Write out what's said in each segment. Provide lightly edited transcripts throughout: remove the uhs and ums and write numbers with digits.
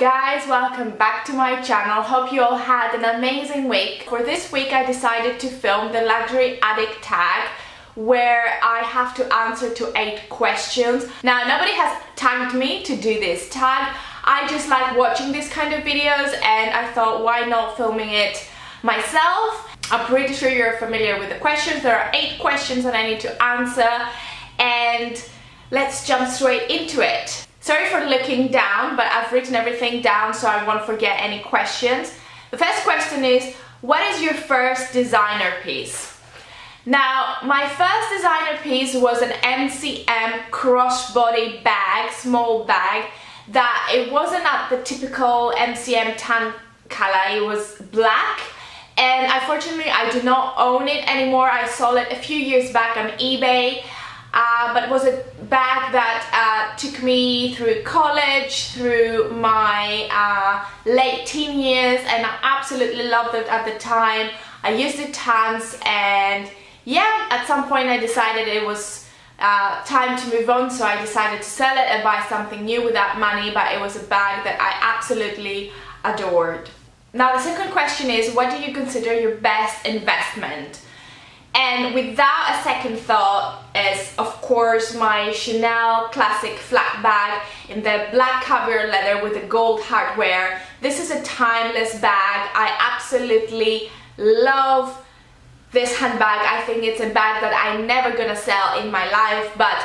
guys, welcome back to my channel. Hope you all had an amazing week. For this week I decided to film the Luxury Addict Tag, where I have to answer to 8 questions. Now, nobody has tagged me to do this tag. I just like watching these kind of videos and I thought, why not filming it myself? I'm pretty sure you're familiar with the questions. There are 8 questions that I need to answer, and let's jump straight into it. Sorry for looking down, but I've written everything down so I won't forget any questions. The first question is, what is your first designer piece? Now, my first designer piece was an MCM crossbody bag, small bag, that it wasn't at the typical MCM tan color, it was black. And unfortunately, I do not own it anymore. I sold it a few years back on eBay. But it was a bag that took me through college, through my late teen years, and I absolutely loved it at the time. I used it tons, and yeah, at some point I decided it was time to move on, so I decided to sell it and buy something new with that money, but it was a bag that I absolutely adored. Now, the second question is, what do you consider your best investment? And without a second thought is, of course, my Chanel classic flat bag in the black caviar leather with the gold hardware. This is a timeless bag. I absolutely love this handbag. I think it's a bag that I'm never gonna sell in my life, but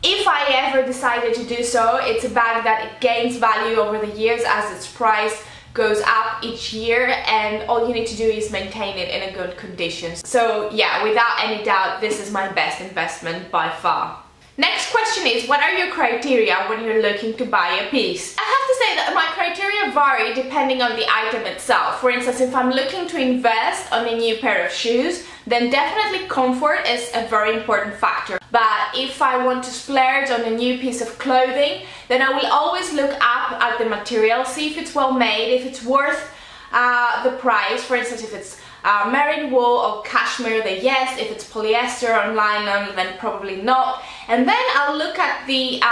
if I ever decided to do so, it's a bag that gains value over the years as its price goes up each year, and all you need to do is maintain it in a good condition. So yeah, without any doubt, this is my best investment by far. Next question is, what are your criteria when you're looking to buy a piece? I have to say that my criteria vary depending on the item itself. For instance, if I'm looking to invest on a new pair of shoes, then definitely comfort is a very important factor. But if I want to splurge on a new piece of clothing, then I will always look up at the material, see if it's well made, if it's worth the price. For instance, if it's merino wool or cashmere, then yes. If it's polyester or nylon, then probably not. And then I'll look at the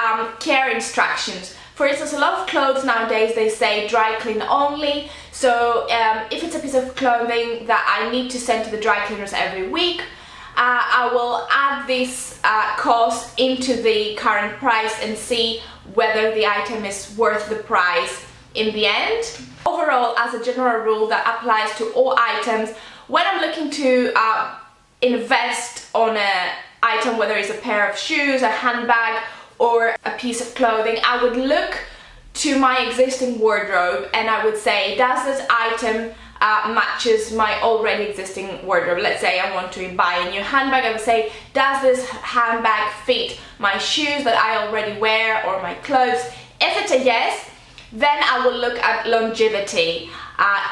care instructions. For instance, a lot of clothes nowadays, they say dry clean only. So if it's a piece of clothing that I need to send to the dry cleaners every week, I will add this cost into the current price and see whether the item is worth the price in the end. Overall, as a general rule that applies to all items, when I'm looking to invest on an item, whether it's a pair of shoes, a handbag, or a piece of clothing, I would look to my existing wardrobe and I would say, does this item matches my already existing wardrobe? Let's say I want to buy a new handbag, I would say, does this handbag fit my shoes that I already wear or my clothes? If it's a yes, then I will look at longevity.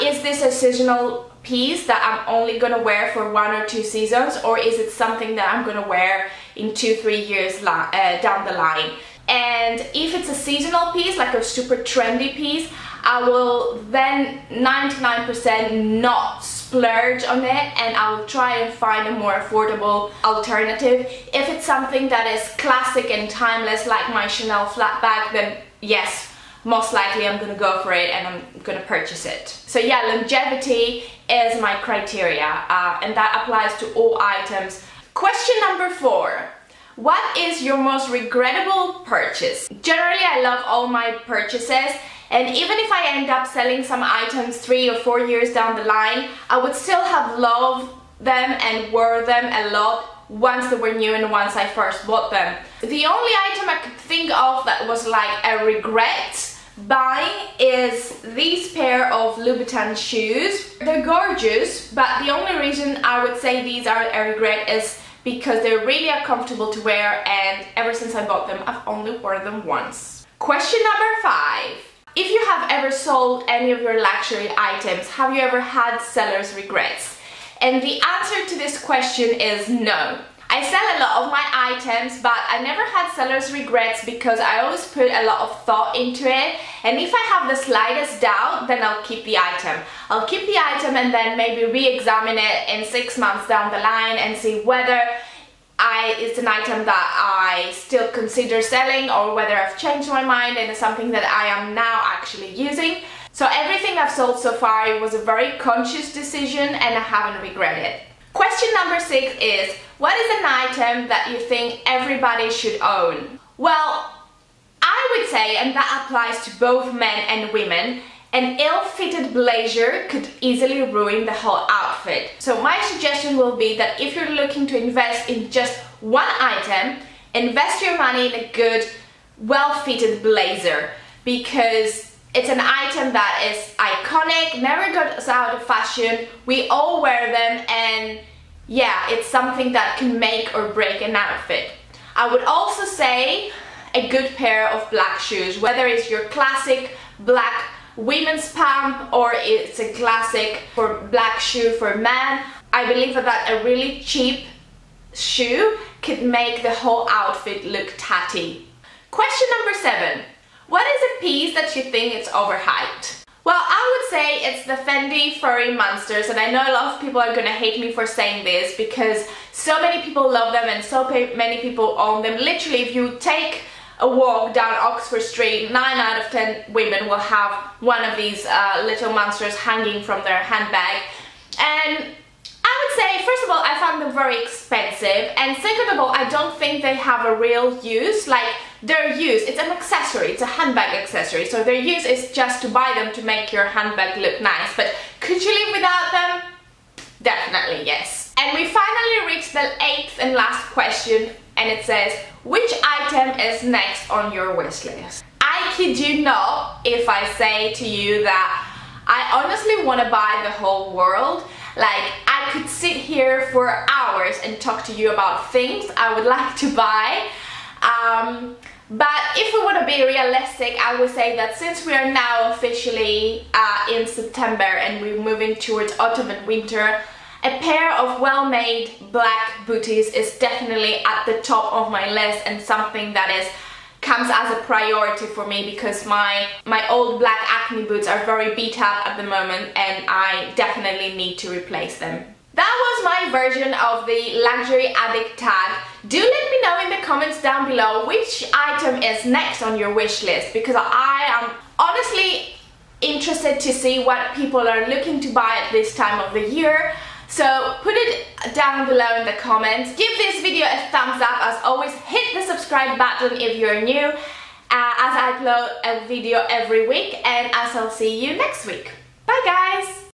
Is this a seasonal piece that I'm only gonna wear for 1 or 2 seasons, or is it something that I'm gonna wear in 2-3 years down the line? And if it's a seasonal piece, like a super trendy piece, I will then 99% not splurge on it, and I will try and find a more affordable alternative. If it's something that is classic and timeless, like my Chanel flat bag, then yes, most likely I'm gonna go for it and I'm gonna purchase it. So yeah, longevity is my criteria, and that applies to all items. Question number 4. What is your most regrettable purchase? Generally, I love all my purchases, and even if I end up selling some items 3 or 4 years down the line, I would still have loved them and wore them a lot once they were new and once I first bought them. The only item I could think of that was like a regret buying is these pair of Louboutin shoes. They're gorgeous, but the only reason I would say these are a regret is because they're really uncomfortable to wear, and ever since I bought them, I've only worn them once. Question number 5. If you have ever sold any of your luxury items, have you ever had seller's regrets? And the answer to this question is no. I sell a lot of my items, but I never had seller's regrets because I always put a lot of thought into it, and if I have the slightest doubt, then I'll keep the item. I'll keep the item and then maybe re-examine it in 6 months down the line and see whether it's an item that I still consider selling, or whether I've changed my mind and it's something that I am now actually using. So everything I've sold so far, it was a very conscious decision and I haven't regretted it. Question number 6 is, what is an item that you think everybody should own? Well, I would say, and that applies to both men and women, an ill-fitted blazer could easily ruin the whole outfit. So my suggestion will be that if you're looking to invest in just one item, invest your money in a good, well-fitted blazer, because it's an item that is iconic, never goes out of fashion, we all wear them, and yeah, it's something that can make or break an outfit. I would also say a good pair of black shoes, whether it's your classic black women's pump or it's a classic for black shoe for man. I believe that a really cheap shoe could make the whole outfit look tatty. Question number 7. What is a piece that you think is overhyped? Well, I would say it's the Fendi Furry Monsters, and I know a lot of people are gonna hate me for saying this because so many people love them and so many people own them. Literally, if you take a walk down Oxford Street, 9 out of 10 women will have one of these little monsters hanging from their handbag. And I would say, first of all, I found them very expensive, and second of all, I don't think they have a real use. Like, their use, it's an accessory, it's a handbag accessory, so their use is just to buy them to make your handbag look nice. But could you live without them? Definitely yes. And we finally reached the 8th and last question, and it says, which item is next on your wish list? I kid you not if I say to you that I honestly want to buy the whole world. Like, I could sit here for hours and talk to you about things I would like to buy. But if we want to be realistic, I would say that since we are now officially in September and we're moving towards autumn and winter, a pair of well-made black booties is definitely at the top of my list, and something that comes as a priority for me because my old black Acne boots are very beat up at the moment and I definitely need to replace them. That was my version of the Luxury Addict Tag. Do let me know in the comments down below which item is next on your wish list, because I am honestly interested to see what people are looking to buy at this time of the year. So put it down below in the comments. Give this video a thumbs up. As always, hit the subscribe button if you're new, as I upload a video every week, and as I'll see you next week. Bye guys!